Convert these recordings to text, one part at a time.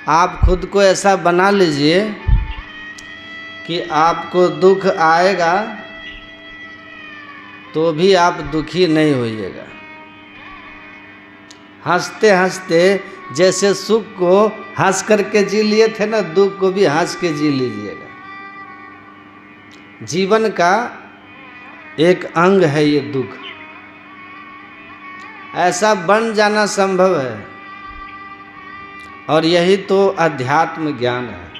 आप खुद को ऐसा बना लीजिए कि आपको दुख आएगा तो भी आप दुखी नहीं होइएगा। हंसते हंसते जैसे सुख को हंस करके जी लिए थे ना, दुख को भी हंस के जी लीजिएगा। जीवन का एक अंग है ये दुख, ऐसा बन जाना संभव है। और यही तो अध्यात्म ज्ञान है,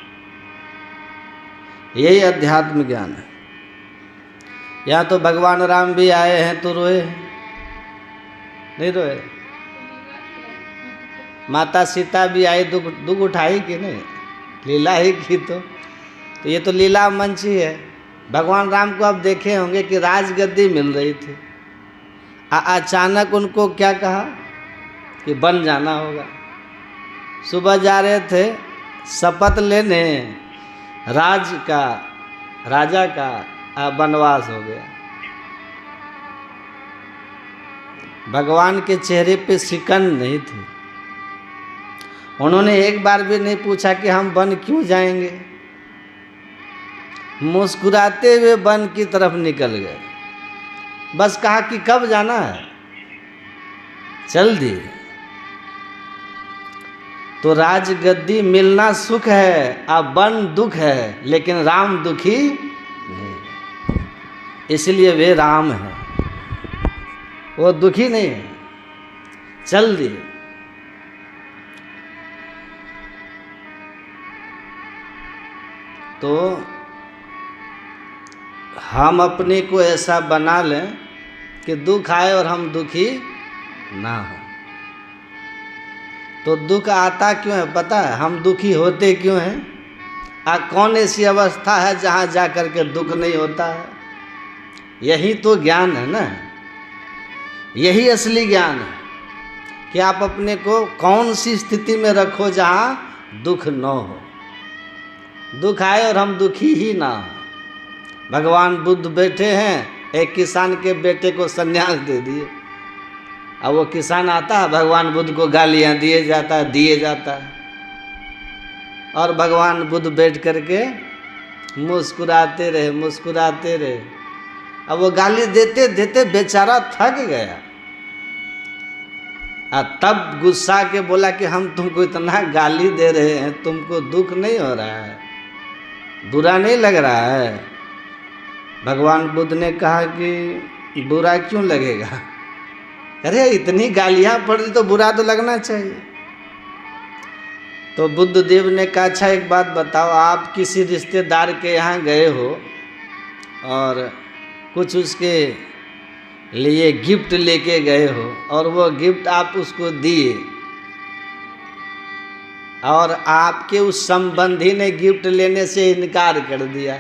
यही अध्यात्म ज्ञान है। या तो भगवान राम भी आए हैं तो रोए, नहीं रोए? माता सीता भी आई, दुख उठाई कि नहीं? लीला ही की। तो ये तो लीला मंच ही है। भगवान राम को आप देखे होंगे कि राजगद्दी मिल रही थी, अचानक उनको क्या कहा कि बन जाना होगा। सुबह जा रहे थे शपथ लेने, राजा का वनवास हो गया। भगवान के चेहरे पे सिकन नहीं थी। उन्होंने एक बार भी नहीं पूछा कि हम वन क्यों जाएंगे। मुस्कुराते हुए वन की तरफ निकल गए। बस कहा कि कब जाना है, चल दिए। तो राजगद्दी मिलना सुख है, अब वन दुख है, लेकिन राम दुखी नहीं, इसलिए वे राम हैं, वो दुखी नहीं है, चल दिए। तो हम अपने को ऐसा बना लें कि दुख आए और हम दुखी ना हो। तो दुख आता क्यों है पता है? हम दुखी होते क्यों हैं? कौन ऐसी अवस्था है जहाँ जा कर के दुख नहीं होता है? यही तो ज्ञान है ना, यही असली ज्ञान है कि आप अपने को कौन सी स्थिति में रखो जहाँ दुख न हो, दुख आए और हम दुखी ही ना हो। भगवान बुद्ध बैठे हैं, एक किसान के बेटे को संन्यास दे दिए। अब वो किसान आता है, भगवान बुद्ध को गालियाँ दिए जाता है, और भगवान बुद्ध बैठ करके मुस्कुराते रहे। अब वो गाली देते देते बेचारा थक गया। तब गुस्सा के बोला कि हम तुमको इतना गाली दे रहे हैं, तुमको दुख नहीं हो रहा है, बुरा नहीं लग रहा है? भगवान बुद्ध ने कहा कि बुरा क्यों लगेगा? अरे इतनी गालियाँ पड़ रही तो बुरा तो लगना चाहिए। तो बुद्ध देव ने कहा अच्छा एक बात बताओ, आप किसी रिश्तेदार के यहाँ गए हो और कुछ उसके लिए गिफ्ट लेके गए हो, और वो गिफ्ट आप उसको दिए, और आपके उस संबंधी ने गिफ्ट लेने से इनकार कर दिया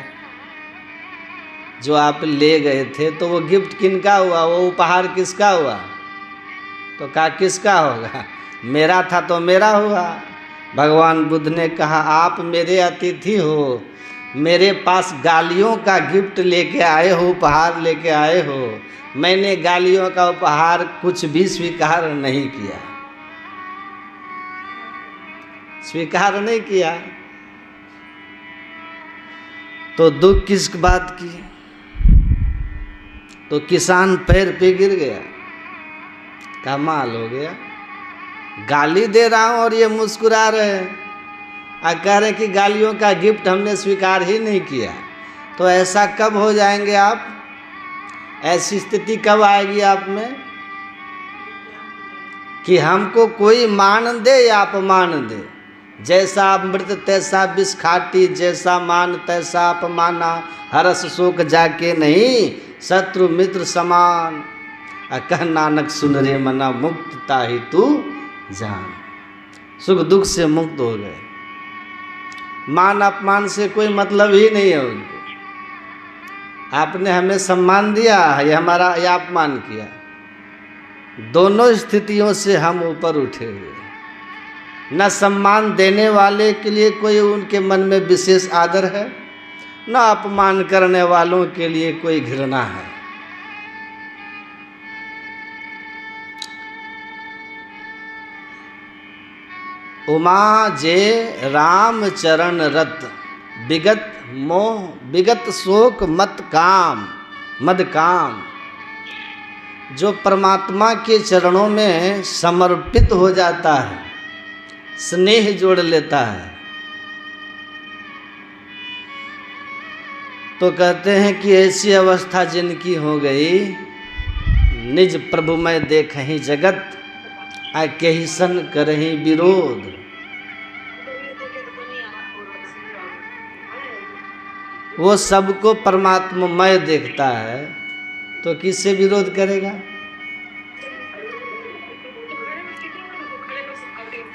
जो आप ले गए थे, तो वो गिफ्ट किनका हुआ? वो उपहार किसका हुआ? तो कहा किसका होगा? मेरा था तो मेरा हुआ। भगवान बुद्ध ने कहा आप मेरे अतिथि हो, मेरे पास गालियों का गिफ्ट लेके आए हो, उपहार लेके आए हो। मैंने गालियों का उपहार कुछ भी स्वीकार नहीं किया, स्वीकार नहीं किया। तो दुख किस बात की? तो किसान पैर पे गिर गया, कमाल हो गया, गाली दे रहा हूं और ये मुस्कुरा रहे हैं, कह रहे कि गालियों का गिफ्ट हमने स्वीकार ही नहीं किया। तो ऐसा कब हो जाएंगे आप? ऐसी स्थिति कब आएगी आप में कि हमको कोई मान दे या अपमान दे? जैसा अमृत तैसा विष खाटी, जैसा मान तैसा अपमाना, हरस शोक जाके नहीं, शत्रु मित्र समान। कह नानक सुन रे मना, मुक्तता ही तू जान। सुख दुख से मुक्त हो गए, मान अपमान से कोई मतलब ही नहीं है उनको। आपने हमें सम्मान दिया या हमारा या अपमान किया, दोनों स्थितियों से हम ऊपर उठे हुए। न सम्मान देने वाले के लिए कोई उनके मन में विशेष आदर है, न अपमान करने वालों के लिए कोई घृणा है। उमा जे राम चरण रत, विगत मोह विगत शोक मत काम मद काम। जो परमात्मा के चरणों में समर्पित हो जाता है, स्नेह जोड़ लेता है, तो कहते हैं कि ऐसी अवस्था जिनकी हो गई, निज प्रभु में देखहि जगत, आ केहि सन करहि विरोध। वो सबको परमात्ममय देखता है तो किससे विरोध करेगा?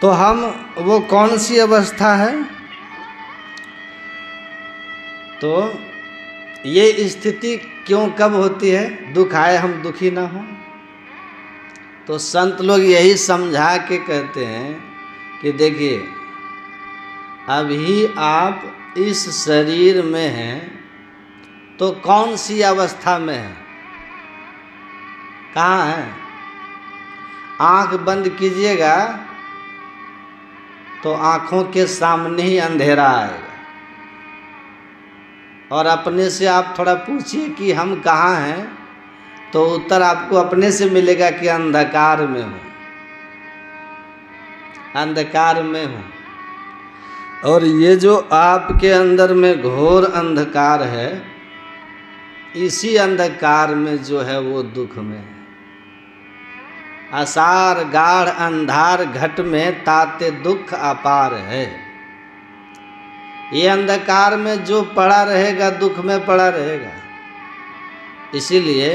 तो हम वो कौन सी अवस्था है? तो ये स्थिति क्यों कब होती है? दुख आए हम दुखी ना हो। तो संत लोग यही समझा के कहते हैं कि देखिए, अभी आप इस शरीर में हैं तो कौन सी अवस्था में है? कहाँ है? आँख बंद कीजिएगा तो आँखों के सामने ही अंधेरा आएगा, और अपने से आप थोड़ा पूछिए कि हम कहाँ हैं, तो उत्तर आपको अपने से मिलेगा कि अंधकार में हूँ, अंधकार में हूँ। और ये जो आपके अंदर में घोर अंधकार है, इसी अंधकार में जो है वो दुख में है। असार गाढ़ अंधार घट में ताते दुख अपार है। ये अंधकार में जो पड़ा रहेगा दुख में पड़ा रहेगा। इसीलिए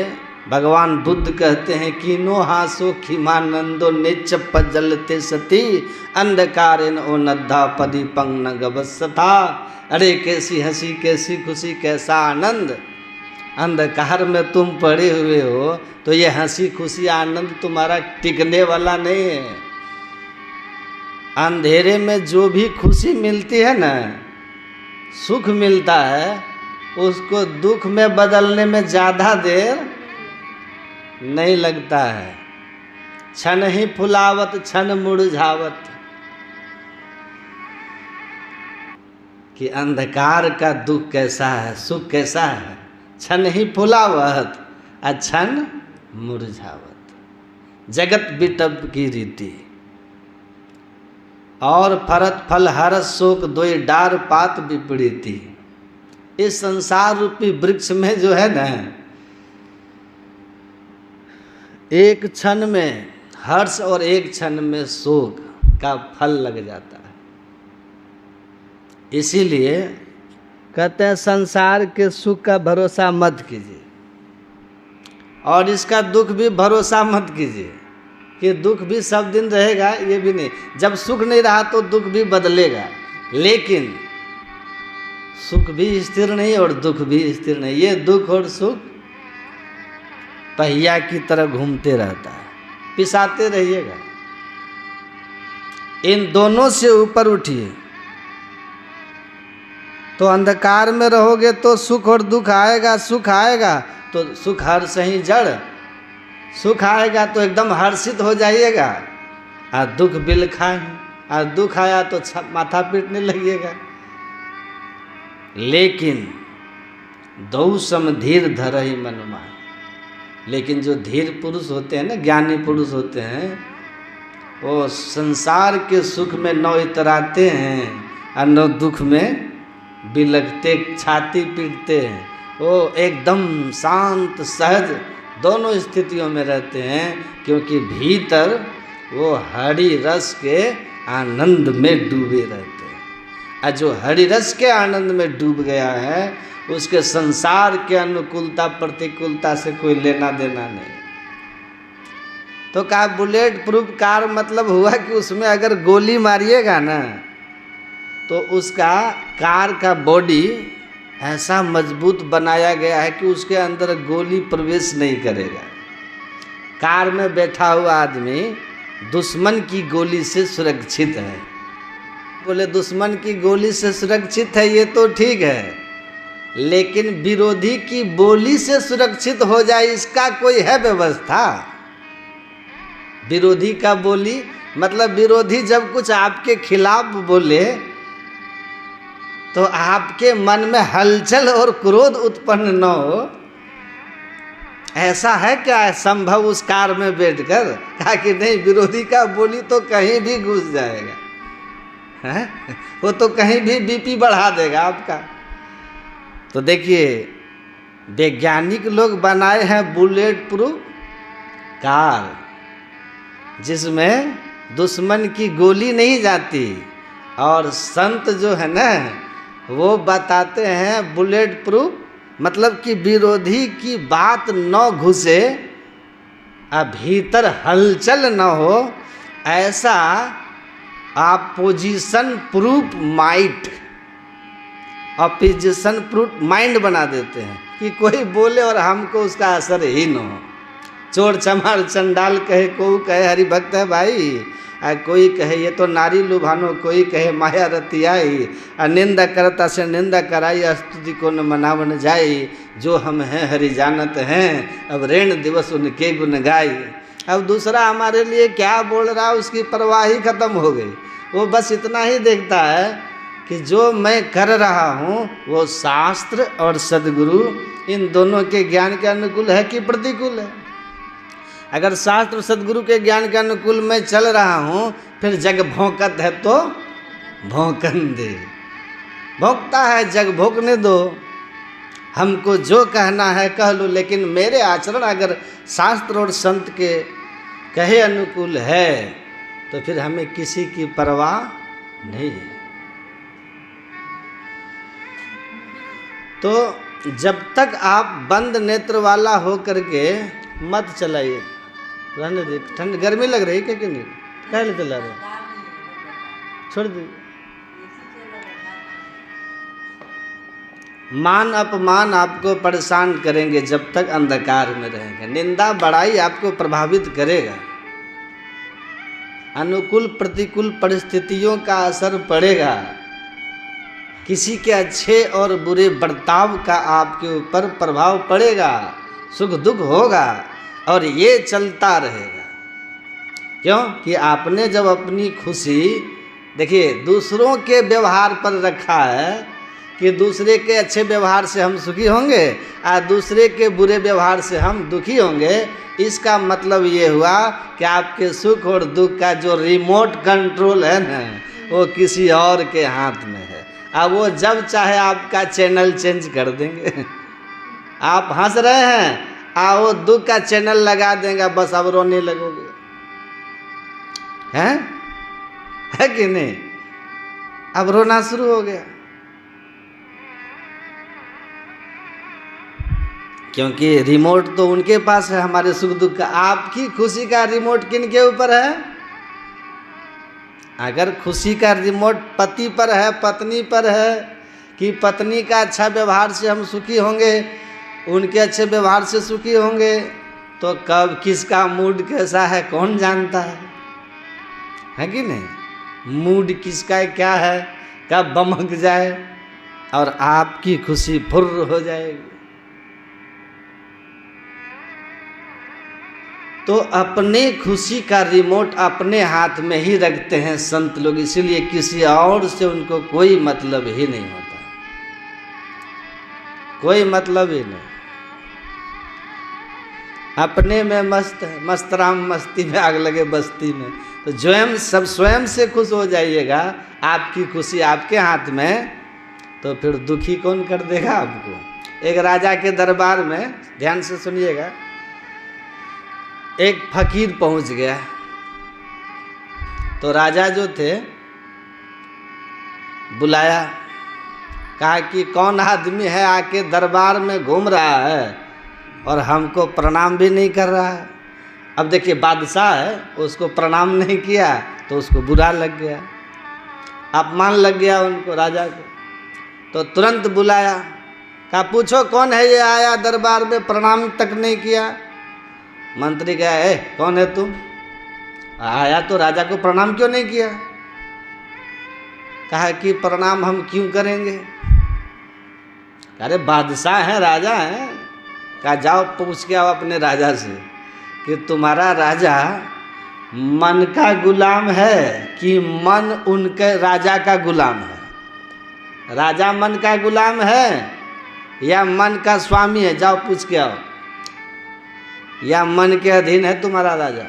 भगवान बुद्ध कहते हैं कि नो हासो खिमानंदो निच पजलते सती, अंधकारेन ओ नद्धा पदी पंग न गबस्था। अरे कैसी हंसी कैसी खुशी कैसा आनंद, अंधकार में तुम पड़े हुए हो तो ये हंसी खुशी आनंद तुम्हारा टिकने वाला नहीं है। अंधेरे में जो भी खुशी मिलती है ना, सुख मिलता है, उसको दुख में बदलने में ज़्यादा देर नहीं लगता है। क्षण ही फुलावत क्षण मुरझावत। कि अंधकार का दुख कैसा है, सुख कैसा है? क्षण ही फुलावत क्षण मुरझावत। जगत बिटब की रीति और फरत फल हर शोक दोई डार पात विपरीति। इस संसार रूपी वृक्ष में जो है ना, एक क्षण में हर्ष और एक क्षण में शोक का फल लग जाता है। इसीलिए कहते हैं संसार के सुख का भरोसा मत कीजिए, और इसका दुख भी भरोसा मत कीजिए कि दुख भी सब दिन रहेगा। ये भी नहीं, जब सुख नहीं रहा तो दुख भी बदलेगा, लेकिन सुख भी स्थिर नहीं और दुख भी स्थिर नहीं। ये दुख और सुख पहिया की तरह घूमते रहता है, पिसाते रहिएगा। इन दोनों से ऊपर उठिए। तो अंधकार में रहोगे तो सुख और दुख आएगा, सुख आएगा तो सुख हर्ष ही जड़, सुख आएगा तो एकदम हर्षित हो जाइएगा, और दुख बिलखा है, और दुख आया तो माथा पीटने लगिएगा। लेकिन दौ सम धीर धरहि मनुमा। लेकिन जो धीर पुरुष होते हैं ना, ज्ञानी पुरुष होते हैं, वो संसार के सुख में न इतराते हैं और न दुख में बिलखते, छाती पीटते हैं। वो एकदम शांत सहज दोनों स्थितियों में रहते हैं, क्योंकि भीतर वो हरि रस के आनंद में डूबे रहते हैं। और जो हरि रस के आनंद में डूब गया है, उसके संसार के अनुकूलता प्रतिकूलता से कोई लेना देना नहीं। तो कहा बुलेट प्रूफ कार मतलब हुआ कि उसमें अगर गोली मारिएगा ना, तो उसका कार का बॉडी ऐसा मजबूत बनाया गया है कि उसके अंदर गोली प्रवेश नहीं करेगा। कार में बैठा हुआ आदमी दुश्मन की गोली से सुरक्षित है। बोले दुश्मन की गोली से सुरक्षित है, ये तो ठीक है, लेकिन विरोधी की बोली से सुरक्षित हो जाए, इसका कोई है व्यवस्था? विरोधी का बोली मतलब विरोधी जब कुछ आपके खिलाफ बोले तो आपके मन में हलचल और क्रोध उत्पन्न न हो, ऐसा है क्या संभव उस कार में बैठकर? कहा कि नहीं, विरोधी का बोली तो कहीं भी घुस जाएगा, है? वो तो कहीं भी बीपी बढ़ा देगा आपका। तो देखिए वैज्ञानिक लोग बनाए हैं बुलेट प्रूफ कार, जिसमें दुश्मन की गोली नहीं जाती, और संत जो है ना वो बताते हैं बुलेट प्रूफ मतलब कि विरोधी की बात न घुसे, भीतर हलचल न हो, ऐसा opposition proof mind, opposition proof mind बना देते हैं कि कोई बोले और हमको उसका असर ही न हो। चोर चमार चंडाल कहे, कोई कहे हरि भक्त है भाई, कोई कहे ये तो नारी लुभानो, कोई कहे माया रतियाई, निंदा करता से निंदा कराई, स्तुति को न मनावन जाई, जो हम हैं हरि जानत हैं, अब ऋण दिवस उनके गुण गाई। अब दूसरा हमारे लिए क्या बोल रहा है उसकी परवाह ही खत्म हो गई। वो बस इतना ही देखता है कि जो मैं कर रहा हूँ वो शास्त्र और सद्गुरु इन दोनों के ज्ञान के अनुकूल है कि प्रतिकूल है। अगर शास्त्र सद्गुरु के ज्ञान के अनुकूल मैं चल रहा हूँ, फिर जग भौंकत है तो भौंकन दे, भौंकता है जग भौंकने दो, हमको जो कहना है कह लो, लेकिन मेरे आचरण अगर शास्त्र और संत के कहे अनुकूल है तो फिर हमें किसी की परवाह नहीं है। तो जब तक आप बंद नेत्र वाला हो करके मत चलाइए, रहने दे, ठंड गर्मी लग रही क्या कि नहीं, कह ले चला रहे, छोड़ दे। मान अपमान आपको परेशान करेंगे जब तक अंधकार में रहेंगे, निंदा बड़ाई आपको प्रभावित करेगा, अनुकूल प्रतिकूल परिस्थितियों का असर पड़ेगा, किसी के अच्छे और बुरे बर्ताव का आपके ऊपर प्रभाव पड़ेगा, सुख दुख होगा, और ये चलता रहेगा। क्यों कि आपने जब अपनी खुशी देखिए दूसरों के व्यवहार पर रखा है कि दूसरे के अच्छे व्यवहार से हम सुखी होंगे और दूसरे के बुरे व्यवहार से हम दुखी होंगे, इसका मतलब ये हुआ कि आपके सुख और दुख का जो रिमोट कंट्रोल है ना वो किसी और के हाथ में है। अब वो जब चाहे आपका चैनल चेंज कर देंगे। आप हंस रहे हैं, वो दुख का चैनल लगा देंगे, बस अब रोने लगोगे, हैं? है कि नहीं? अब रोना शुरू हो गया, क्योंकि रिमोट तो उनके पास है हमारे सुख दुख का। आपकी खुशी का रिमोट किन के ऊपर है? अगर खुशी का रिमोट पति पर है, पत्नी पर है, कि पत्नी का अच्छा व्यवहार से हम सुखी होंगे, उनके अच्छे व्यवहार से सुखी होंगे, तो कब किसका मूड कैसा है कौन जानता है कि नहीं? मूड किसका क्या है, कब बमक जाए और आपकी खुशी फुर्र हो जाएगी। तो अपने खुशी का रिमोट अपने हाथ में ही रखते हैं संत लोग, इसीलिए किसी और से उनको कोई मतलब ही नहीं होता, कोई मतलब ही नहीं। अपने में मस्त है, मस्त राम मस्ती में आग लगे बस्ती में। तो स्वयं से खुश हो जाइएगा, आपकी खुशी आपके हाथ में, तो फिर दुखी कौन कर देगा आपको। एक राजा के दरबार में, ध्यान से सुनिएगा, एक फकीर पहुंच गया। तो राजा जो थे बुलाया, कहा कि कौन आदमी है आके दरबार में घूम रहा है और हमको प्रणाम भी नहीं कर रहा है। अब देखिए बादशाह है, उसको प्रणाम नहीं किया तो उसको बुरा लग गया, अपमान लग गया उनको राजा को। तो तुरंत बुलाया, कहा पूछो कौन है ये आया दरबार में, प्रणाम तक नहीं किया। मंत्री कहा है कौन है तुम, आया तो राजा को प्रणाम क्यों नहीं किया। कहा कि प्रणाम हम क्यों करेंगे। अरे बादशाह हैं, राजा हैं। कहा जाओ पूछ के आओ अपने राजा से कि तुम्हारा राजा मन का गुलाम है कि मन उनके राजा का गुलाम है? राजा मन का गुलाम है या मन का स्वामी है? जाओ पूछ के आओ। या मन के अधीन है तुम्हारा राजा?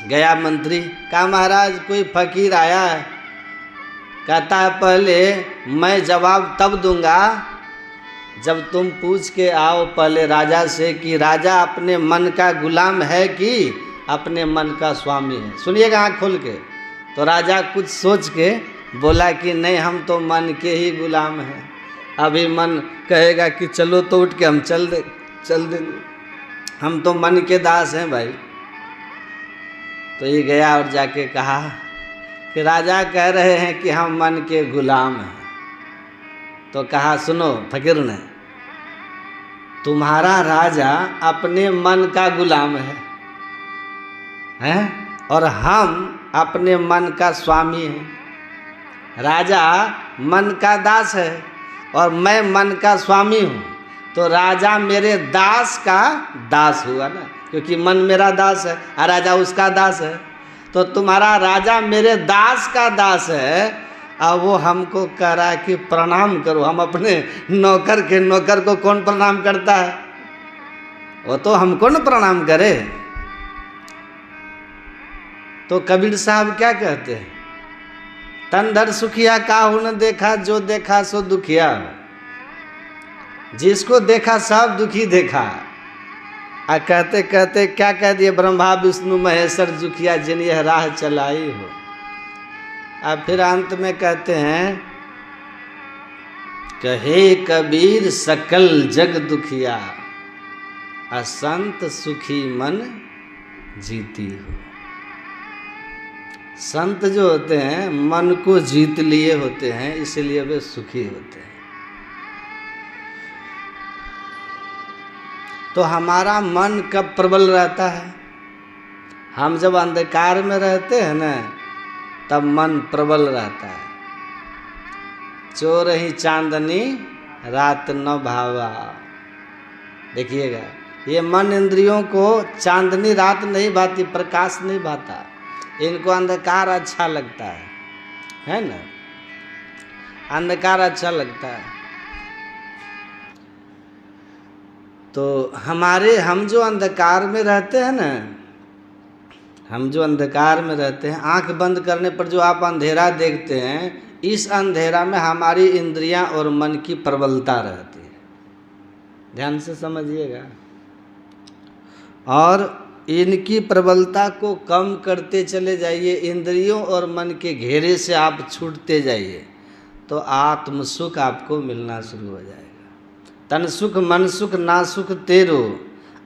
गया मंत्री, कहा महाराज कोई फकीर आया है, कहता है पहले मैं जवाब तब दूंगा जब तुम पूछ के आओ पहले राजा से कि राजा अपने मन का गुलाम है कि अपने मन का स्वामी है। सुनिएगा आँख खोल के। तो राजा कुछ सोच के बोला कि नहीं, हम तो मन के ही गुलाम हैं। अभी मन कहेगा कि चलो तो उठ के हम चल देंगे, हम तो मन के दास हैं भाई। तो ये गया और जाके कहा कि राजा कह रहे हैं कि हम मन के गुलाम हैं। तो कहा सुनो फकीर ने, तुम्हारा राजा अपने मन का गुलाम है और हम अपने मन का स्वामी हैं। राजा मन का दास है और मैं मन का स्वामी हूँ, तो राजा मेरे दास का दास हुआ ना, क्योंकि मन मेरा दास है और राजा उसका दास है। तो तुम्हारा राजा मेरे दास का दास है और वो हमको कह रहा है कि प्रणाम करो। हम अपने नौकर के नौकर को कौन प्रणाम करता है? वो तो हमको न प्रणाम करे। तो कबीर साहब क्या कहते हैं, तन धर सुखिया काहू न देखा, जो देखा सो दुखिया। जिसको देखा सब दुखी देखा। आ कहते कहते क्या कह दिए, ब्रह्मा विष्णु महेश्वर दुखिया जिन यह राह चलाई हो। अब फिर अंत में कहते हैं, कहे कबीर सकल जग दुखिया, असंत सुखी मन जीती हो। संत जो होते हैं मन को जीत लिए होते हैं, इसलिए वे सुखी होते हैं। तो हमारा मन कब प्रबल रहता है? हम जब अंधकार में रहते हैं ना, तब मन प्रबल रहता है। चोर ही चांदनी रात न भावा। देखिएगा, ये मन इंद्रियों को चांदनी रात नहीं भाती, प्रकाश नहीं भाता। इनको अंधकार अच्छा लगता है ना? अंधकार अच्छा लगता है। तो हम जो अंधकार में रहते हैं ना, हम जो अंधकार में रहते हैं, आंख बंद करने पर जो आप अंधेरा देखते हैं, इस अंधेरा में हमारी इंद्रियां और मन की प्रबलता रहती है। ध्यान से समझिएगा। और इनकी प्रबलता को कम करते चले जाइए, इंद्रियों और मन के घेरे से आप छूटते जाइए, तो आत्म सुख आपको मिलना शुरू हो जाएगा। तन सुख मन सुख ना सुख तेरो,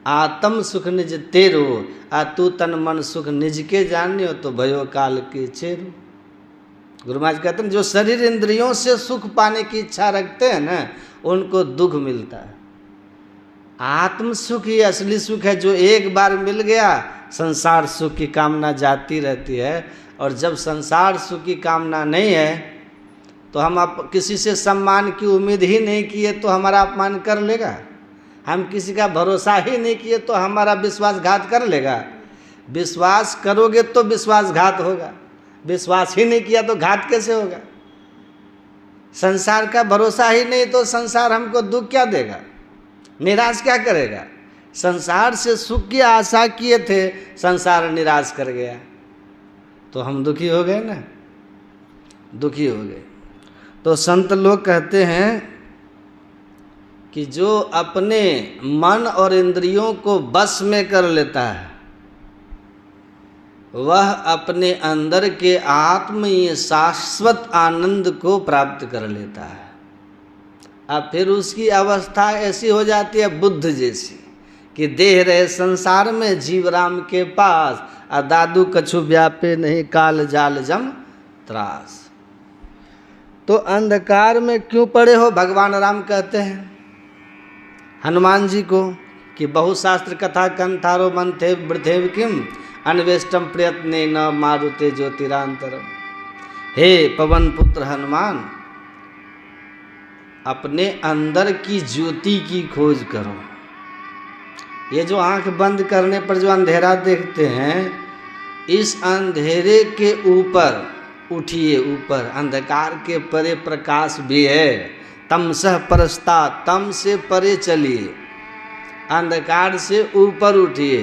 आत्म सुख निज तेरो, आ तू तन मन सुख निज के जानियो, तो भयो काल के चेरो। गुरु महाराज कहते हैं, जो शरीर इंद्रियों से सुख पाने की इच्छा रखते हैं ना, उनको दुख मिलता है। आत्म सुख ही असली सुख है, जो एक बार मिल गया, संसार सुख की कामना जाती रहती है। और जब संसार सुख की कामना नहीं है, तो हम आप किसी से सम्मान की उम्मीद ही नहीं किए तो हमारा अपमान कर लेगा। हम किसी का भरोसा ही नहीं किए तो हमारा विश्वासघात कर लेगा। विश्वास करोगे तो विश्वासघात होगा, विश्वास ही नहीं किया तो घात कैसे होगा? संसार का भरोसा ही नहीं तो संसार हमको दुख क्या देगा, निराश क्या करेगा? संसार से सुख की आशा किए थे, संसार निराश कर गया, तो हम दुखी हो गए ना, दुखी हो गए। तो संत लोग कहते हैं कि जो अपने मन और इंद्रियों को बस में कर लेता है, वह अपने अंदर के आत्मीय शाश्वत आनंद को प्राप्त कर लेता है। अब फिर उसकी अवस्था ऐसी हो जाती है बुद्ध जैसी, कि देह रहे संसार में जीव राम के पास, आ दादू कछु व्यापे नहीं काल जाल जम त्रास। तो अंधकार में क्यों पड़े हो? भगवान राम कहते हैं हनुमान जी को कि बहुशास्त्र कथा कंथारो मंथे वृद्धेव किम अन्वेष्टम प्रयत्ने न मारुते ज्योतिरांतरम। हे पवन पुत्र हनुमान, अपने अंदर की ज्योति की खोज करो। ये जो आंख बंद करने पर जो अंधेरा देखते हैं, इस अंधेरे के ऊपर उठिए, ऊपर अंधकार के परे प्रकाश भी है। तमसः परस्ता, तम से परे चलिए, अंधकार से ऊपर उठिए।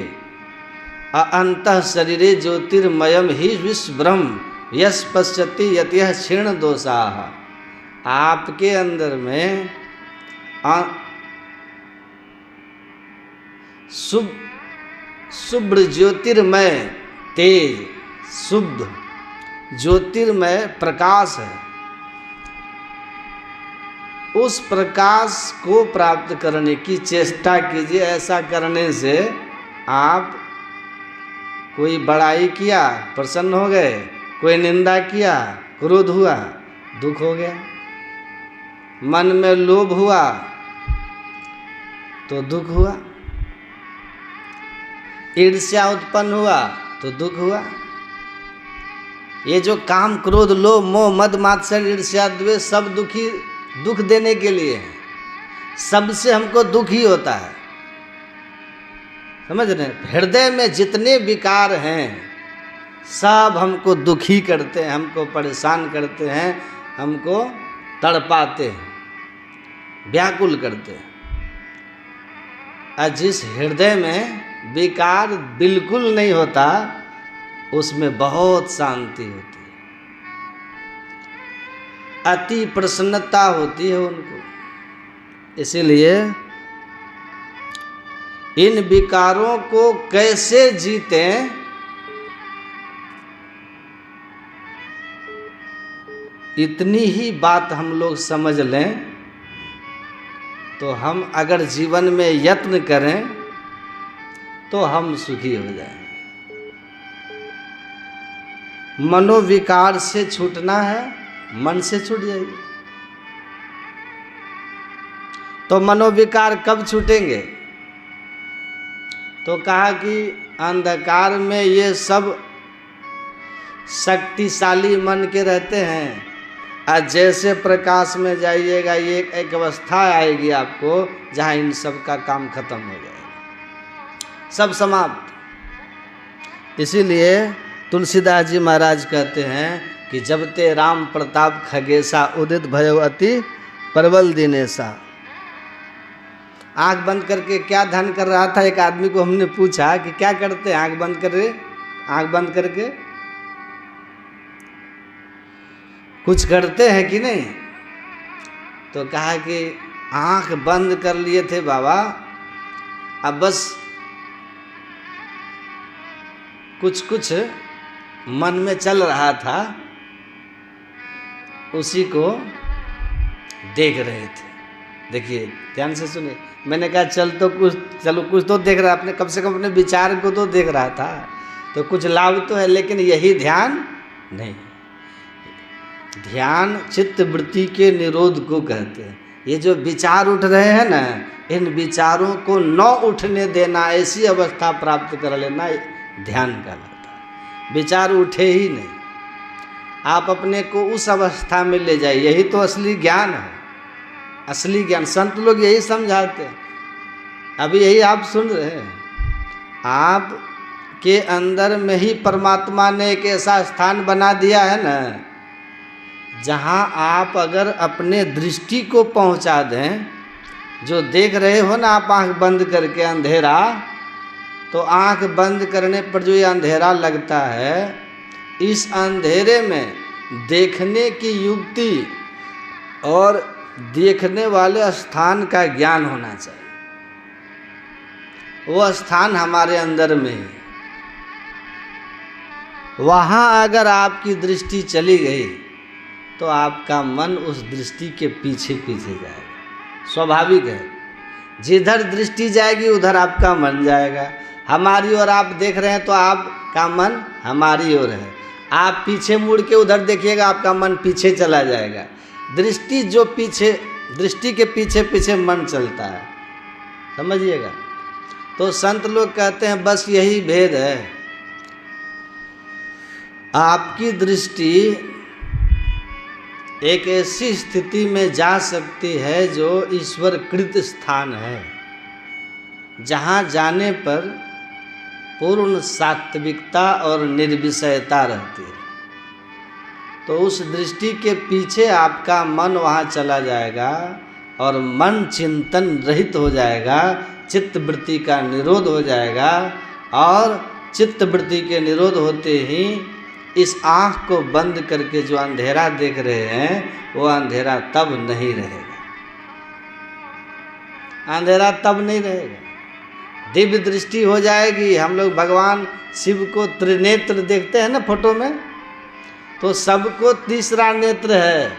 अन्तः शरीरे ज्योतिर्मयम ही विश्वब्रह्म यश पश्यति यतयः क्षीण दोषाः। आपके अंदर में शुभ्र ज्योतिर्मय तेज, शुद्ध ज्योतिर्मय प्रकाश है। उस प्रकाश को प्राप्त करने की चेष्टा कीजिए। ऐसा करने से आप कोई बड़ाई किया प्रसन्न हो गए, कोई निंदा किया क्रोध हुआ दुख हो गया, मन में लोभ हुआ तो दुख हुआ, ईर्ष्या उत्पन्न हुआ तो दुख हुआ। ये जो काम क्रोध लोभ मोह मद मात्सर्य ईर्ष्या द्वेष सब दुख देने के लिए है। सबसे हमको दुख ही होता है, समझ रहे हैं। हृदय में जितने विकार हैं सब हमको दुखी करते हैं, हमको परेशान करते हैं, हमको तड़पाते हैं, व्याकुल करते हैं। और जिस हृदय में विकार बिल्कुल नहीं होता उसमें बहुत शांति होती है, अति प्रसन्नता होती है उनको। इसीलिए इन विकारों को कैसे जीतें, इतनी ही बात हम लोग समझ लें तो हम अगर जीवन में यत्न करें तो हम सुखी हो जाएंगे। मनोविकार से छूटना है, मन से छूट जाइए। तो मनोविकार कब छूटेंगे? तो कहा कि अंधकार में ये सब शक्तिशाली मन के रहते हैं, और जैसे प्रकाश में जाइएगा ये एक अवस्था आएगी आपको जहाँ इन सब का काम खत्म हो जाएगा, सब समाप्त। इसीलिए तुलसीदास जी महाराज कहते हैं कि जब ते राम प्रताप खगेशा उदित भयो अति प्रबल दिनेशा। आंख बंद करके क्या ध्यान कर रहा था? एक आदमी को हमने पूछा कि क्या करते हैं आंख बंद कर, आंख बंद करके कुछ करते हैं कि नहीं? तो कहा कि आंख बंद कर लिए थे बाबा, अब बस कुछ मन में चल रहा था उसी को देख रहे थे। देखिए ध्यान से सुनिए, मैंने कहा चलो कुछ तो देख रहा, अपने कम से कम अपने विचार को तो देख रहा था, तो कुछ लाभ तो है, लेकिन यही ध्यान नहीं। ध्यान चित्त वृत्ति के निरोध को कहते हैं। ये जो विचार उठ रहे हैं ना, इन विचारों को न उठने देना, ऐसी अवस्था प्राप्त कर लेना ध्यान कहलाता है। विचार उठे ही नहीं, आप अपने को उस अवस्था में ले जाइए, यही तो असली ज्ञान है। असली ज्ञान संत लोग यही समझाते हैं। अभी यही आप सुन रहे हैं, आप के अंदर में ही परमात्मा ने एक ऐसा स्थान बना दिया है ना, जहाँ आप अगर अपने दृष्टि को पहुँचा दें, जो देख रहे हो ना आप आँख बंद करके अंधेरा, तो आँख बंद करने पर जो ये अंधेरा लगता है, इस अंधेरे में देखने की युक्ति और देखने वाले स्थान का ज्ञान होना चाहिए। वो स्थान हमारे अंदर में है। वहाँ अगर आपकी दृष्टि चली गई तो आपका मन उस दृष्टि के पीछे पीछे जाएगा, स्वाभाविक है। जिधर दृष्टि जाएगी उधर आपका मन जाएगा। हमारी ओर आप देख रहे हैं तो आपका मन हमारी ओर है, आप पीछे मुड़ के उधर देखिएगा, आपका मन पीछे चला जाएगा। दृष्टि जो पीछे, दृष्टि के पीछे पीछे मन चलता है, समझिएगा। तो संत लोग कहते हैं बस यही भेद है। आपकी दृष्टि एक ऐसी स्थिति में जा सकती है जो ईश्वर कृत स्थान है, जहाँ जाने पर पूर्ण सात्विकता और निर्विषयता रहती है। तो उस दृष्टि के पीछे आपका मन वहाँ चला जाएगा और मन चिंतन रहित हो जाएगा, चित्त वृत्ति का निरोध हो जाएगा। और चित्त वृत्ति के निरोध होते ही इस आँख को बंद करके जो अंधेरा देख रहे हैं वो अंधेरा तब नहीं रहेगा, अंधेरा तब नहीं रहेगा, दिव्य दृष्टि हो जाएगी। हम लोग भगवान शिव को त्रिनेत्र देखते हैं ना फोटो में, तो सबको तीसरा नेत्र है,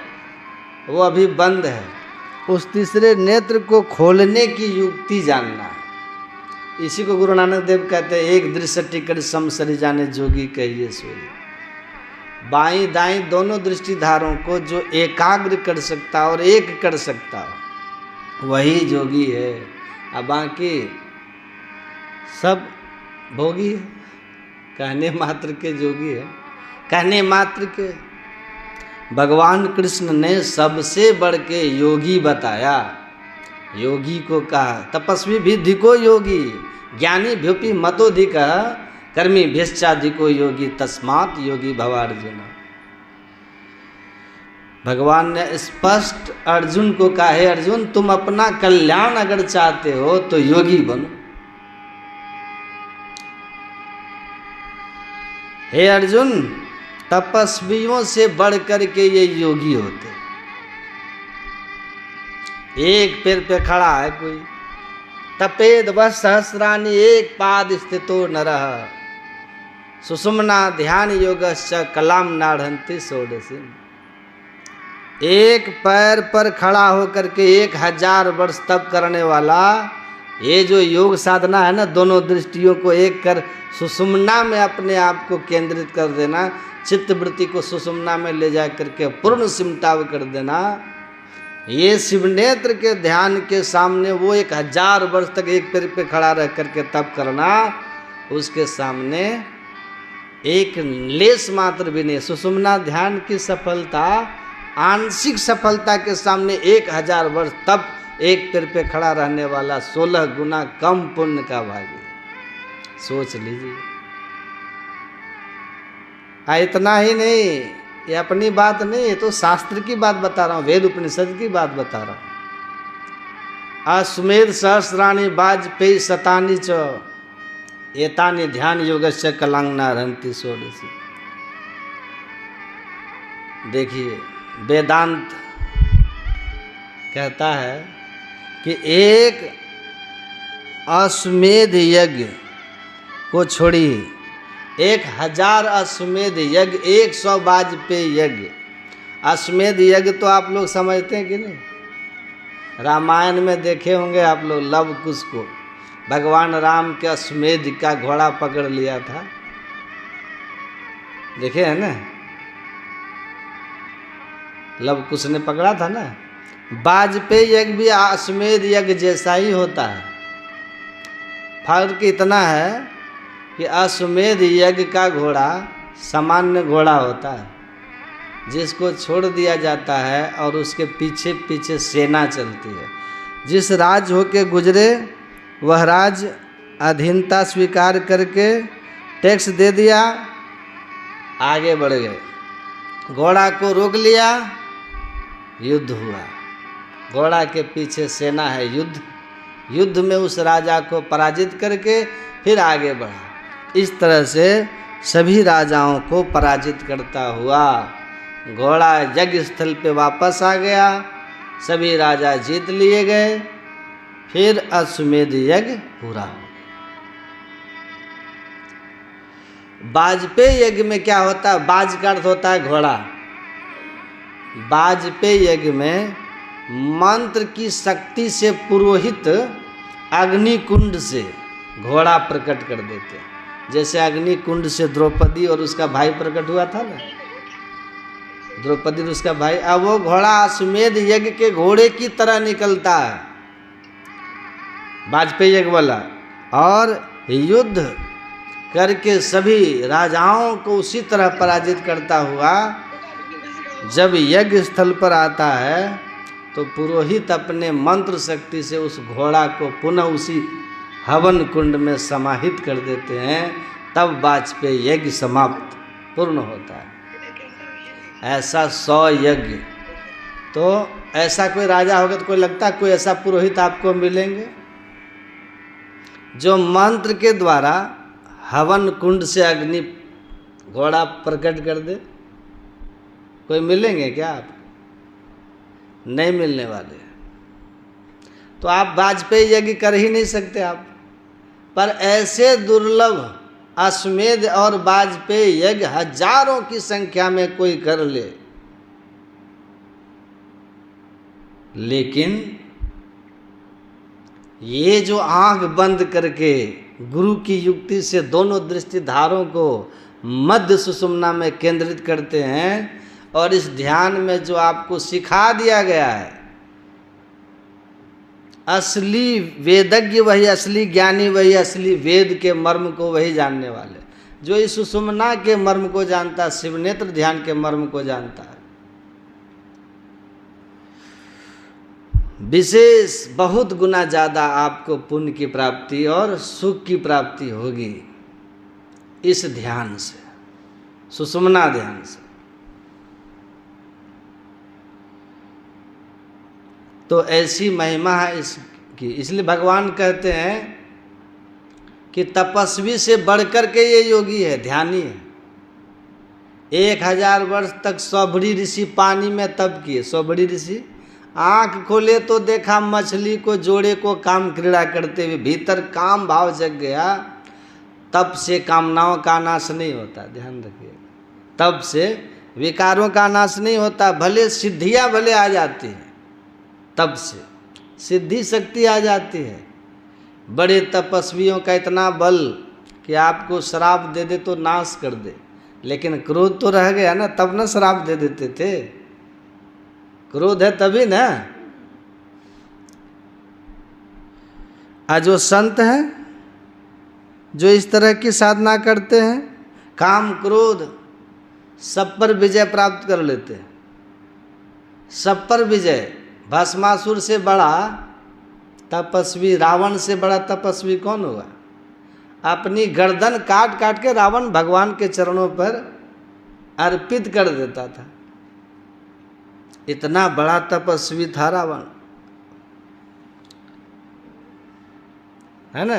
वो अभी बंद है। उस तीसरे नेत्र को खोलने की युक्ति जानना है। इसी को गुरु नानक देव कहते हैं, एक दृश्य टिकट समसरी जाने जोगी कहिए सोई। बाईं दाईं दोनों दृष्टिधारों को जो एकाग्र कर सकता और एक कर सकता वही जोगी है, अब बाकी सब भोगी है, कहने मात्र के जोगी है, कहने मात्र के। भगवान कृष्ण ने सबसे बढ़ के योगी बताया, योगी को कहा तपस्वी भी धिको योगी, ज्ञानी भ्युपि मतोधिकः, कर्मी भेश्चाधिको योगी, तस्मात् योगी भवार्जुन। भगवान ने स्पष्ट अर्जुन को कहा, हे अर्जुन तुम अपना कल्याण अगर चाहते हो तो योगी बनो। हे अर्जुन तपस्वियों से बढ़ कर के ये योगी होते। एक पैर पे खड़ा है कोई, तपेद व सहस्रानि एक पाद स्थितो नरः, सुषुम्ना ध्यान योगश्च कलाम नाढ़न्ति षोडशी। एक पैर पर खड़ा होकर के 1000 वर्ष तप करने वाला, ये जो योग साधना है ना, दोनों दृष्टियों को एक कर सुषुम्ना में अपने आप को केंद्रित कर देना, चित्त वृत्ति को सुषुम्ना में ले जा करके पूर्ण सिमटाव कर देना, ये शिवनेत्र के ध्यान के सामने वो 1000 वर्ष तक एक पैर पे खड़ा रह करके तप करना, उसके सामने एक लेस मात्र भी नहीं। सुषुम्ना ध्यान की सफलता, आंशिक सफलता के सामने 1000 वर्ष तप एक पैर पे खड़ा रहने वाला 16 गुना कम पुण्य का भागी। सोच लीजिए। इतना ही नहीं, ये अपनी बात नहीं, ये तो शास्त्र की बात बता रहा हूँ, वेद उपनिषद की बात बता रहा हूँ। अश्वमेध सहस्राणि वाजपेयी शतानि च एतानि ध्यान योगस्य कलांग नाढ़न्ति षोडशी। देखिए वेदांत कहता है कि एक अश्वमेध यज्ञ को छोड़िए, 1000 अश्वमेध यज्ञ, 100 वाजपेयी यज्ञ। अश्वमेध यज्ञ तो आप लोग समझते हैं कि नहीं? रामायण में देखे होंगे आप लोग, लव कुश को भगवान राम के अश्वमेध का घोड़ा पकड़ लिया था, देखे हैं ना, लव कुश ने पकड़ा था ना। वाजपेयी यज्ञ भी अश्वमेध यज्ञ जैसा ही होता है। फर्क इतना है कि अश्वमेध यज्ञ का घोड़ा सामान्य घोड़ा होता है, जिसको छोड़ दिया जाता है और उसके पीछे पीछे सेना चलती है। जिस राज होके गुजरे वह राज अधीनता स्वीकार करके टैक्स दे दिया, आगे बढ़ गए, घोड़ा को रोक लिया, युद्ध हुआ, घोड़ा के पीछे सेना है, युद्ध में उस राजा को पराजित करके फिर आगे बढ़ा। इस तरह से सभी राजाओं को पराजित करता हुआ घोड़ा यज्ञ स्थल पे वापस आ गया, सभी राजा जीत लिए गए, फिर अश्वमेध यज्ञ पूरा हो गया। वाजपेयी यज्ञ में क्या होता है? बाज का अर्थ होता है घोड़ा। वाजपेयी यज्ञ में मंत्र की शक्ति से पुरोहित अग्निकुंड से घोड़ा प्रकट कर देते हैं। जैसे अग्निकुंड से द्रौपदी और उसका भाई प्रकट हुआ था ना, द्रौपदी और उसका भाई, अब वो घोड़ा अश्वमेध यज्ञ के घोड़े की तरह निकलता है, वाजपेयी यज्ञ वाला, और युद्ध करके सभी राजाओं को उसी तरह पराजित करता हुआ जब यज्ञ स्थल पर आता है तो पुरोहित अपने मंत्र शक्ति से उस घोड़ा को पुनः उसी हवन कुंड में समाहित कर देते हैं, तब वाजपेयी यज्ञ समाप्त पूर्ण होता है। ऐसा 100 यज्ञ, तो ऐसा कोई राजा होगा तो कोई लगता है कोई ऐसा पुरोहित आपको मिलेंगे जो मंत्र के द्वारा हवन कुंड से अग्नि घोड़ा प्रकट कर दे? कोई मिलेंगे क्या आप? नहीं मिलने वाले। तो आप वाजपेयी यज्ञ कर ही नहीं सकते आप। पर ऐसे दुर्लभ अश्वमेध और वाजपेयी यज्ञ हजारों की संख्या में कोई कर ले, लेकिन ये जो आंख बंद करके गुरु की युक्ति से दोनों दृष्टिधारों को मध्य सुषुम्ना में केंद्रित करते हैं, और इस ध्यान में जो आपको सिखा दिया गया है, असली वेदज्ञ वही, असली ज्ञानी वही, असली वेद के मर्म को वही जानने वाले। जो इस सुषुम्ना के मर्म को जानता है, शिवनेत्र ध्यान के मर्म को जानता है, विशेष बहुत गुना ज़्यादा आपको पुण्य की प्राप्ति और सुख की प्राप्ति होगी इस ध्यान से, सुषुम्ना ध्यान से। तो ऐसी महिमा है इसकी, इसलिए भगवान कहते हैं कि तपस्वी से बढ़कर के ये योगी है, ध्यानी है। 1000 वर्ष तक सौभरी ऋषि पानी में तप किए। सौभरी ऋषि आंख खोले तो देखा मछली को, जोड़े को काम क्रीड़ा करते हुए, भीतर काम भाव जग गया। तप से कामनाओं का नाश नहीं होता, ध्यान रखिए। तप से विकारों का नाश नहीं होता, भले सिद्धियां भले आ जाती हैं, तप से सिद्धि शक्ति आ जाती है। बड़े तपस्वियों का इतना बल कि आपको श्राप दे दे तो नाश कर दे, लेकिन क्रोध तो रह गया ना, तब ना श्राप दे देते थे। क्रोध है तभी ना। आज जो संत हैं जो इस तरह की साधना करते हैं, काम क्रोध सब पर विजय प्राप्त कर लेते हैं, सब पर विजय। भस्मासुर से बड़ा तपस्वी, रावण से बड़ा तपस्वी कौन होगा? अपनी गर्दन काट काट के रावण भगवान के चरणों पर अर्पित कर देता था। इतना बड़ा तपस्वी था रावण, है ना।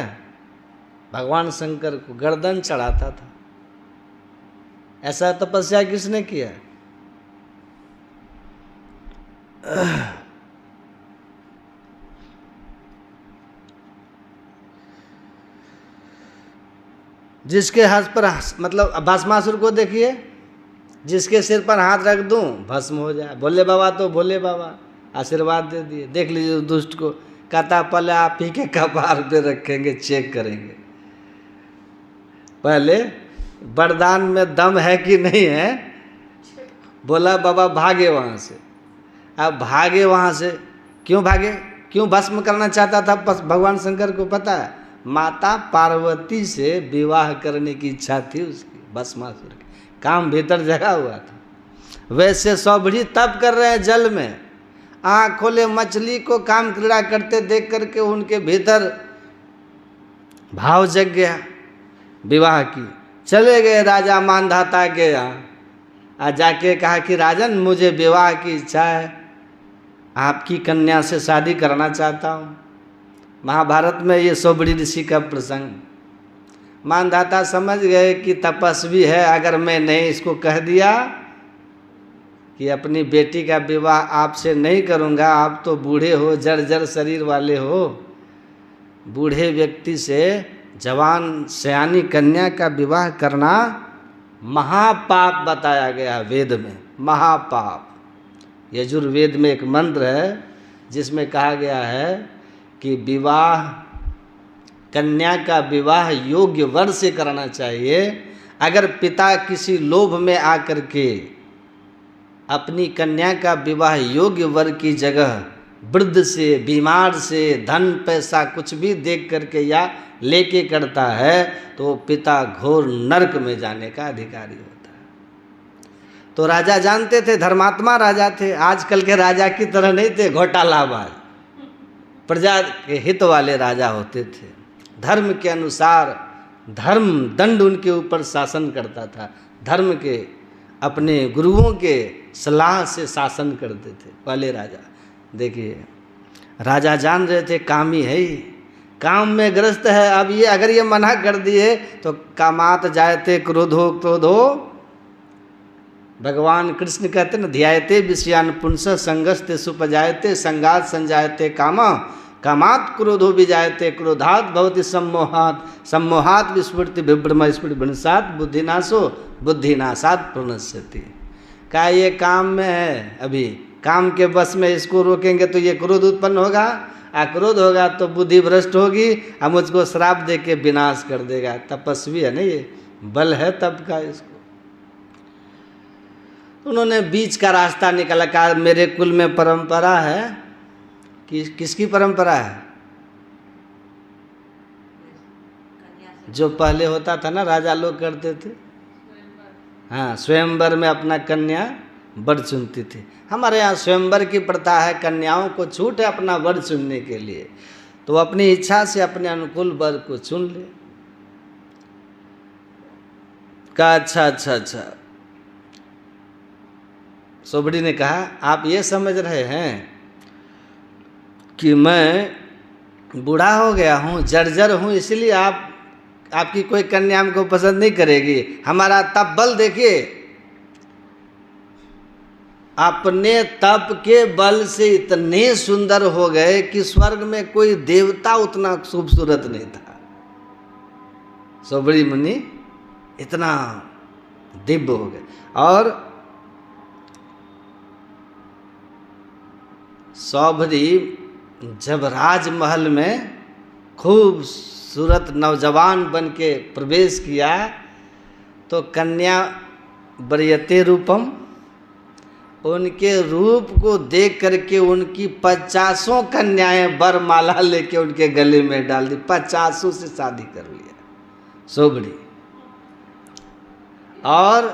भगवान शंकर को गर्दन चढ़ाता था। ऐसा तपस्या किसने किया? जिसके हाथ पर, मतलब भस्मासुर को देखिए, जिसके सिर पर हाथ रख दूं भस्म हो जाए। भोले बाबा तो भोले बाबा आशीर्वाद दे दिए। देख लीजिए दुष्ट को, कहता पहले आप ही के कपार पे रखेंगे, चेक करेंगे पहले वरदान में दम है कि नहीं है। बोला बाबा भागे वहाँ से। अब भागे वहाँ से, क्यों भागे? क्यों भस्म करना चाहता था भगवान शंकर को पता है? माता पार्वती से विवाह करने की इच्छा थी उसकी, भस्मासुर की। काम भीतर जगा हुआ था। वैसे सौभरी तप कर रहे हैं जल में, आँख खोले मछली को काम क्रीड़ा करते देख करके उनके भीतर भाव जग गया विवाह की। चले गए राजा मानधाता के यहाँ, और जाके कहा कि राजन मुझे विवाह की इच्छा है, आपकी कन्या से शादी करना चाहता हूँ। महाभारत में ये सौभरी ऋषि का प्रसंग। मानधाता समझ गए कि तपस्वी है, अगर मैं नहीं इसको कह दिया कि अपनी बेटी का विवाह आपसे नहीं करूँगा, आप तो बूढ़े हो, जर्जर शरीर वाले हो, बूढ़े व्यक्ति से जवान सयानी कन्या का विवाह करना महापाप बताया गया वेद में, महापाप। यजुर्वेद में एक मंत्र है जिसमें कहा गया है कि विवाह, कन्या का विवाह योग्य वर से करना चाहिए। अगर पिता किसी लोभ में आकर के अपनी कन्या का विवाह योग्य वर की जगह वृद्ध से, बीमार से, धन पैसा कुछ भी देख करके या लेके करता है, तो पिता घोर नरक में जाने का अधिकारी होता है। तो राजा जानते थे, धर्मात्मा राजा थे। आजकल के राजा की तरह नहीं थे घोटालाबाज, प्रजा के हित वाले राजा होते थे। धर्म के अनुसार धर्म दंड उनके ऊपर शासन करता था, धर्म के अपने गुरुओं के सलाह से शासन करते थे पहले राजा। देखिए राजा जान रहे थे कामी है ही, काम में ग्रस्त है। अब ये अगर ये मना कर दिए तो कामात जायते क्रोधो क्रोधो, भगवान कृष्ण कहते न ध्यायते विषयान पुंस संगस्ते सुपजायते संगात संजायते कामा कामात क्रोधो विजायते क्रोधात भवति सम्मोहात सम्मोहात विस्मृति विभ्रम स्मृति विनसात बुद्धिनाशो बुद्धिनाशात प्रणश्यति। का ये काम में है, अभी काम के बस में इसको रोकेंगे तो ये क्रोध उत्पन्न होगा, क्रोध होगा तो बुद्धि भ्रष्ट होगी, अब मुझको श्राप दे के विनाश कर देगा। तपस्वी है ना, ये बल है तब का इसको। उन्होंने बीच का रास्ता निकाला, कहा मेरे कुल में परंपरा है कि किसकी परंपरा है, जो पहले होता था ना राजा लोग करते थे, हाँ स्वयंवर में अपना कन्या वर चुनती थी। हमारे यहाँ स्वयंवर की प्रथा है, कन्याओं को छूट है अपना वर चुनने के लिए, तो अपनी इच्छा से अपने अनुकूल वर को चुन ले। कहा अच्छा। सोबड़ी ने कहा आप ये समझ रहे हैं कि मैं बूढ़ा हो गया हूँ, जर्जर हूँ, इसलिए आपकी कोई कन्या हमको पसंद नहीं करेगी। हमारा तप बल देखिए, अपने तप के बल से इतने सुंदर हो गए कि स्वर्ग में कोई देवता उतना खूबसूरत नहीं था। सोबड़ी मुनि इतना दिव्य हो गए। और सौभरी जब राजमहल में खूबसूरत नौजवान बन के प्रवेश किया तो कन्या वरीयते रूपम, उनके रूप को देख करके उनकी 50 कन्याएं वरमाला लेके उनके गले में डाल दी, 50 से शादी कर लिया सोबड़ी। और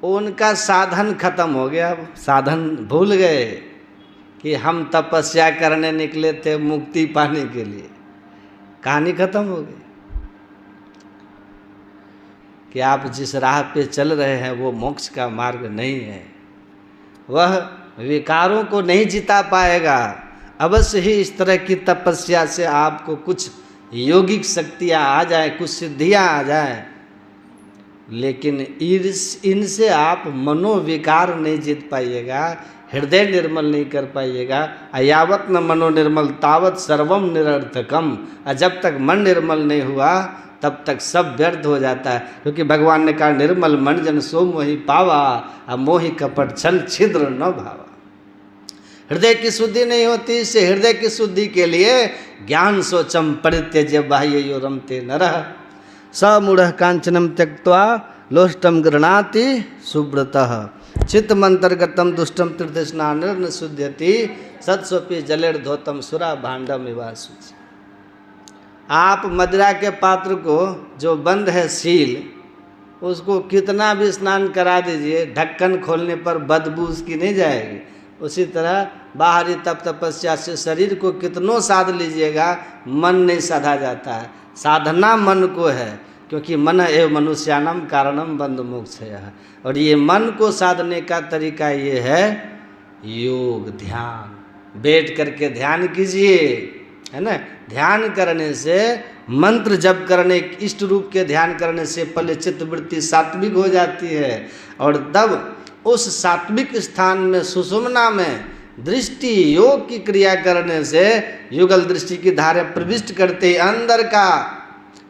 उनका साधन खत्म हो गया, साधन भूल गए कि हम तपस्या करने निकले थे मुक्ति पाने के लिए। कहानी खत्म हो गई कि आप जिस राह पे चल रहे हैं वो मोक्ष का मार्ग नहीं है, वह विकारों को नहीं जिता पाएगा। अवश्य ही इस तरह की तपस्या से आपको कुछ योगिक शक्तियाँ आ जाए, कुछ सिद्धियाँ आ जाए, लेकिन इनसे आप मनोविकार नहीं जीत पाइएगा, हृदय निर्मल नहीं कर पाइएगा। यावत न मनो निर्मल तावत सर्वम निरर्थकम, जब तक मन निर्मल नहीं हुआ तब तक सब व्यर्थ हो जाता है। क्योंकि भगवान ने कहा निर्मल मन जन सो मोहि पावा, मोहि कपट छल छिद्र न भावा। हृदय की शुद्धि नहीं होती, इससे हृदय की शुद्धि के लिए ज्ञान सोचम परित्यज्य बाह्य यो रमते नरः, स मूढ़ कांचनम त्यक्त्वा लोष्टम गृह्णाति सुब्रतः, चित्त मंतर्गतम दुष्टम तीर्थ स्नान न शुद्ध्यति, सत्स्वपि जलेर धोतम सुरा भांडम इवासुचि। आप मदिरा के पात्र को जो बंद है सील, उसको कितना भी स्नान करा दीजिए, ढक्कन खोलने पर बदबू उसकी नहीं जाएगी। उसी तरह बाहरी तप तपस्या से शरीर को कितनों साध लीजिएगा, मन नहीं साधा जाता है। साधना मन को है, क्योंकि मन एवं मनुष्यानम कारणम बंध मोक्ष है। और ये मन को साधने का तरीका ये है योग, ध्यान। बैठ करके ध्यान कीजिए, है ना। ध्यान करने से, मंत्र जप करने, इष्ट रूप के ध्यान करने से पहले चित्तवृत्ति सात्विक हो जाती है, और तब उस सात्विक स्थान में सुषुम्ना में दृष्टि योग की क्रिया करने से युगल दृष्टि की धारा प्रविष्ट करते ही अंदर का,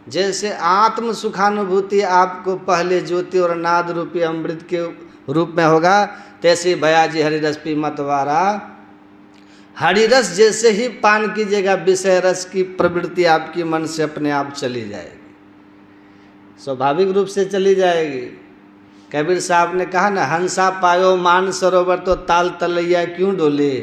जैसे आत्म सुखानुभूति आपको पहले ज्योति और नाद रूपी अमृत के रूप में होगा, तैसे भयाजी हरिरस पी मतवारा, हरिरस जैसे ही पान कीजिएगा विषय रस की प्रवृत्ति आपकी मन से अपने आप चली जाएगी, स्वाभाविक रूप से चली जाएगी। कबीर साहब ने कहा ना, हंसा पायो मान सरोवर तो ताल तलैया क्यों डोले।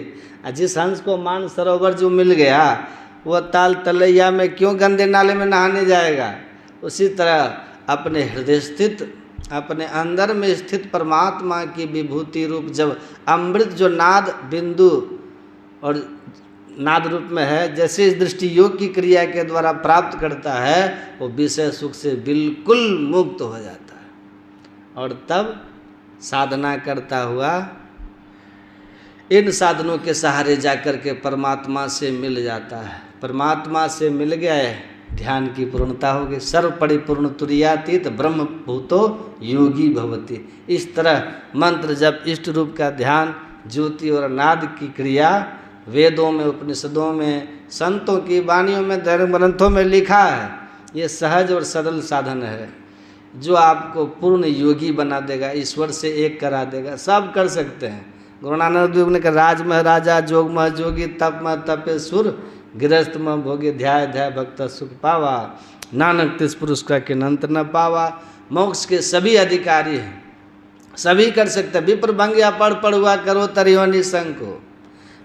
जिस हंस को मान सरोवर जो मिल गया, वह ताल तलैया में क्यों गंदे नाले में नहाने जाएगा। उसी तरह अपने हृदय स्थित, अपने अंदर में स्थित परमात्मा की विभूति रूप जब अमृत जो नाद बिंदु और नाद रूप में है, जैसे इस दृष्टि योग की क्रिया के द्वारा प्राप्त करता है वो विषय सुख से बिल्कुल मुक्त हो जाता है और तब साधना करता हुआ इन साधनों के सहारे जाकर के परमात्मा से मिल जाता है। परमात्मा से मिल गए, ध्यान की पूर्णता होगी। सर्व परिपूर्ण तुरीयातीत ब्रह्म भूतो योगी भवति। इस तरह मंत्र जब इष्ट रूप का ध्यान, ज्योति और नाद की क्रिया वेदों में, उपनिषदों में, संतों की वाणियों में, धर्म ग्रंथों में लिखा है। ये सहज और सरल साधन है जो आपको पूर्ण योगी बना देगा, ईश्वर से एक करा देगा। सब कर सकते हैं। गुरु नानक देव ने कहा, राज में राजा, जोग में जोगी, तप में तपेश्वर, गृहस्थ में भोगी, ध्याय ध्याय भक्त सुख पावा, नानक तिस पुरुष का किनंत न पावा। मोक्ष के सभी अधिकारी हैं, सभी कर सकते हैं। विप्र भंगिया पढ़ हुआ करो तरियो निसंक हो।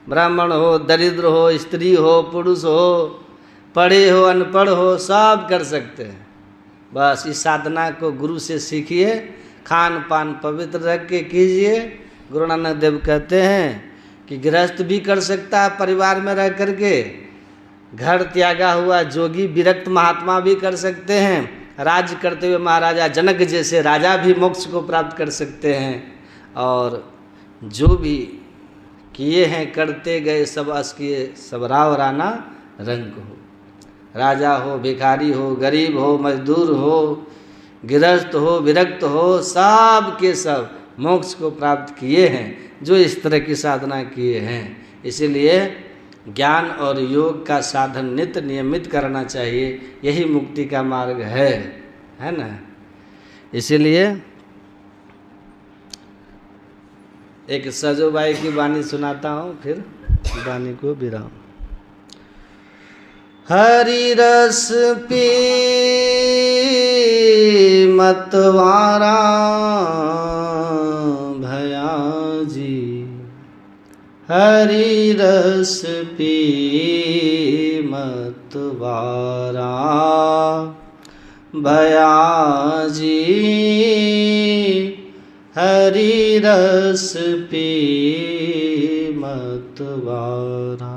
ब्राह्मण हो, दरिद्र हो, स्त्री हो, पुरुष हो, पढ़े हो, अनपढ़ हो, सब कर सकते हैं। बस इस साधना को गुरु से सीखिए, खान पान पवित्र रख के कीजिए। गुरु नानक देव कहते हैं कि गृहस्थ भी कर सकता है परिवार में रह करके, घर त्यागा हुआ जोगी विरक्त महात्मा भी कर सकते हैं, राज्य करते हुए महाराजा जनक जैसे राजा भी मोक्ष को प्राप्त कर सकते हैं। और जो भी किए हैं करते गए सब अस किए, सब राव राना रंग हो। राजा हो, भिखारी हो, गरीब हो, मजदूर हो, गृहस्थ हो, विरक्त हो, सब के सब मोक्ष को प्राप्त किए हैं जो इस तरह की साधना किए हैं। इसीलिए ज्ञान और योग का साधन नित्य नियमित करना चाहिए, यही मुक्ति का मार्ग है ना। इसीलिए एक सजोबाई की वाणी सुनाता हूँ, फिर वाणी को विराम। हरि रस पी मतवारा भयाजी, हरि रस पी मतवारा भयाजी, हरि रस पी मतवारा,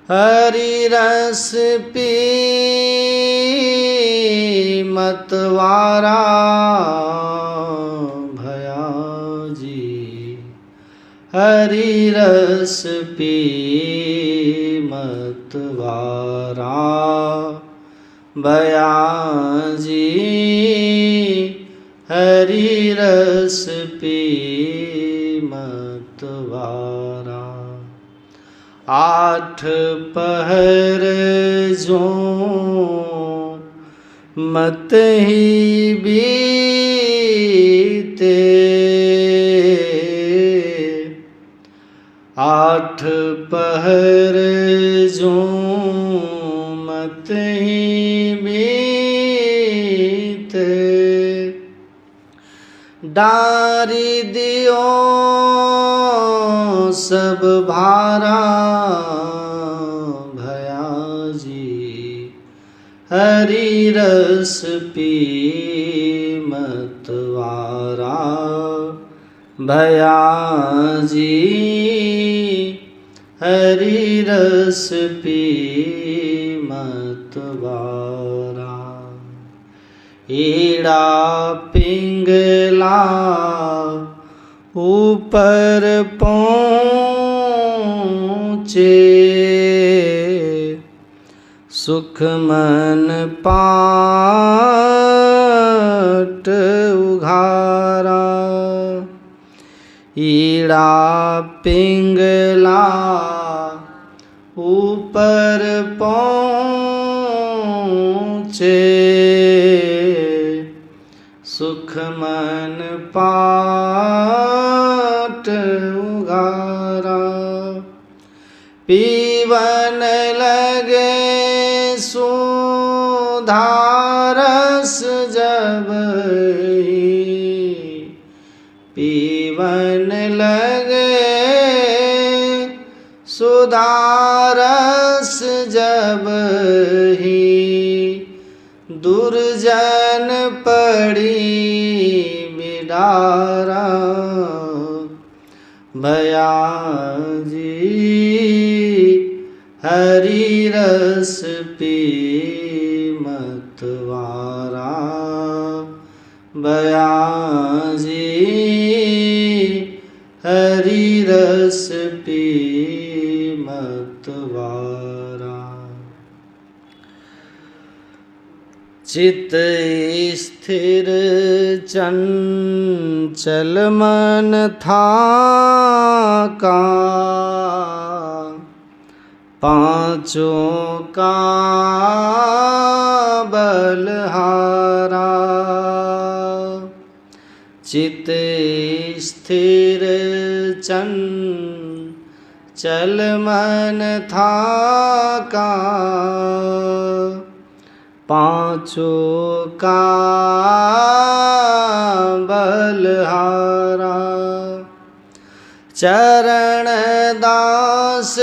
हरि रस पी मतवारा भयाजी, हरि रस पी मतवारा भयाजी, हरि रस पी मतवारा। आठ पहर जो मत ही बीते, आठ पहर जो मत ही बीते, डारी दियो सब भारा भयाजी, हरि रस पी मतवारा भयाजी, हरि रस पी मतवारा। ईड़ा पिंगला ऊपर पहुँचे, सुख मन पाट उघारा, ईड़ा पिंगला ऊपर पहुँचे, सुख मन पाट उघारा, पीवन लगे सुधारस जब ही, पीवन लगे सुधारस जब ही, दुर्जन पड़ी बिडारा भयाजी, हरि रस पी मतवारा बयाजी, हरि रस पी मतवारा। चित स्थिर चंचल मन था का, पांचों का बलहारा। चित स्थिर चंचल मन था का, पांचों का बलहारा। चरण दास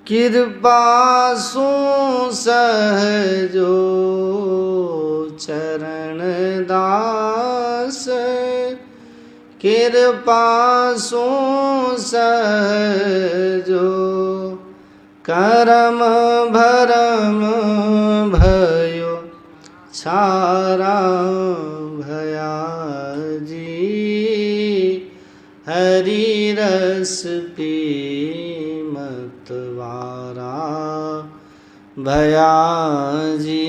कृपा सु सहजो, चरण दास कृपा सु सहजो। करम भरम भयो छारा भयाजी, हरि रस पी मतवारा भयाजी,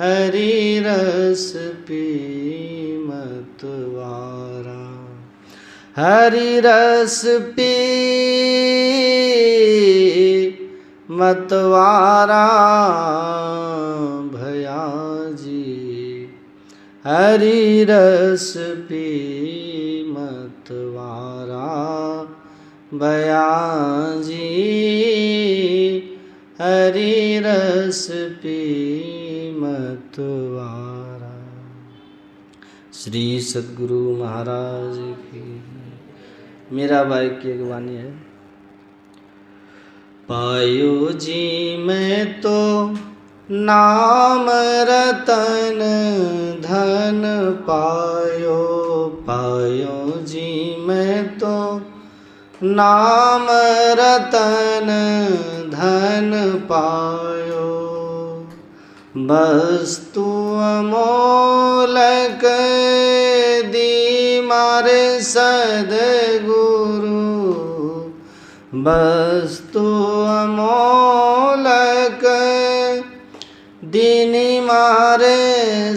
हरि रस पी मतवारा। हरि रस पी मतवारा भयाजी, हरि रस पी मतवारा भयाजी, हरि रस पी मतवारा। श्री सद्गुरु महाराज की। मेरा भाई की एक वाणी है। पायो जी मैं तो नाम रतन धन पायो, पायो जी मैं तो नाम रतन धन पायो। वस्तु अमोलक दी मारे सद्गुरु, वस्तु अमोलक दीनी मारे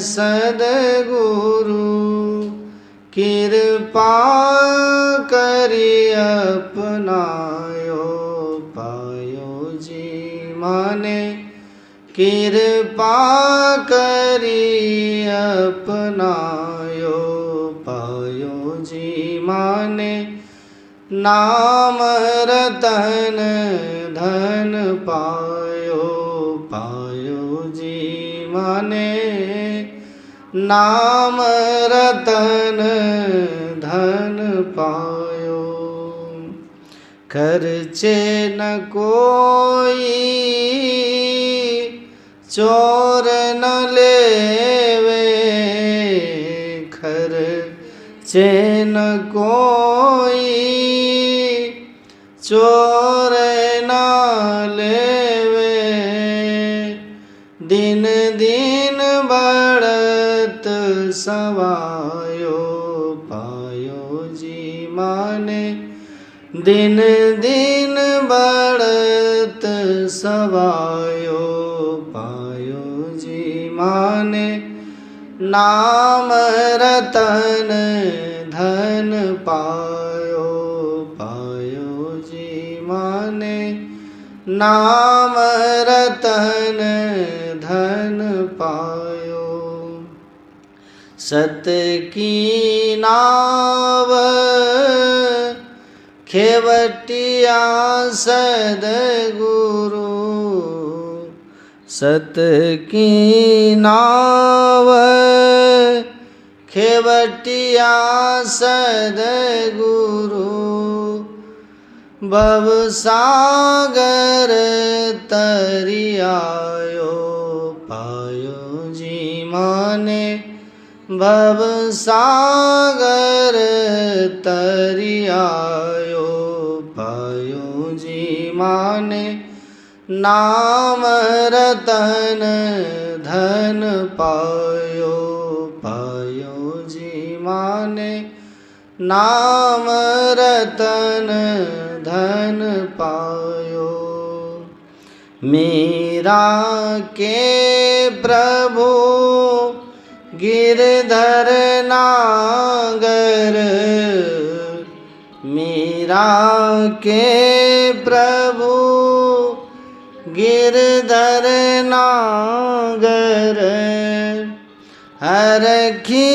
सद्गुरु। कृपा करी अपनायो, पायो जी माने कृपा करी अपनायो, पायो जी माने नाम रतन धन पायो, पायो जी माने नाम रतन धन पायो। खर्चे न कोई चोर न लेवे, खर्चे न कोई चोर न लेवे। दिन दिन बढ़त सवायो, पायो जी माने दिन दिन बढ़त सवायो, पायो जी माने नाम रतन धन पायो, पायो जी माने नाम रतन धन पायो। सत की नाव खेवटिया सद्गुरु, सत की नाव खेवटिया सद्गुरु। भव सागर तरियायो, पायो जी माने भव सागर तरियायो, पायो जी माने, नाम रतन धन पायो, पायो जी माने, नाम रतन धन पायो। मीरा के प्रभु गिरधर नागर, मीरा के प्रभु गिरधर नागर, हरखी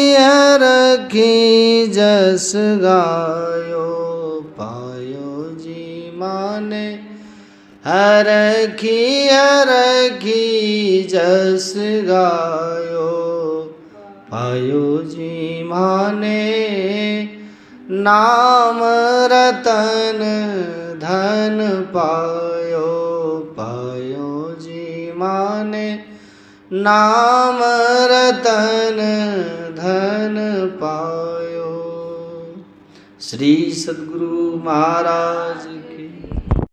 जस गायो, पायो जी माने, हरखी जस गायो, पायो जी माने, नाम रतन धन पायो, पायो जी माने, नाम रतन धन पायो। श्री सद्गुरु महाराज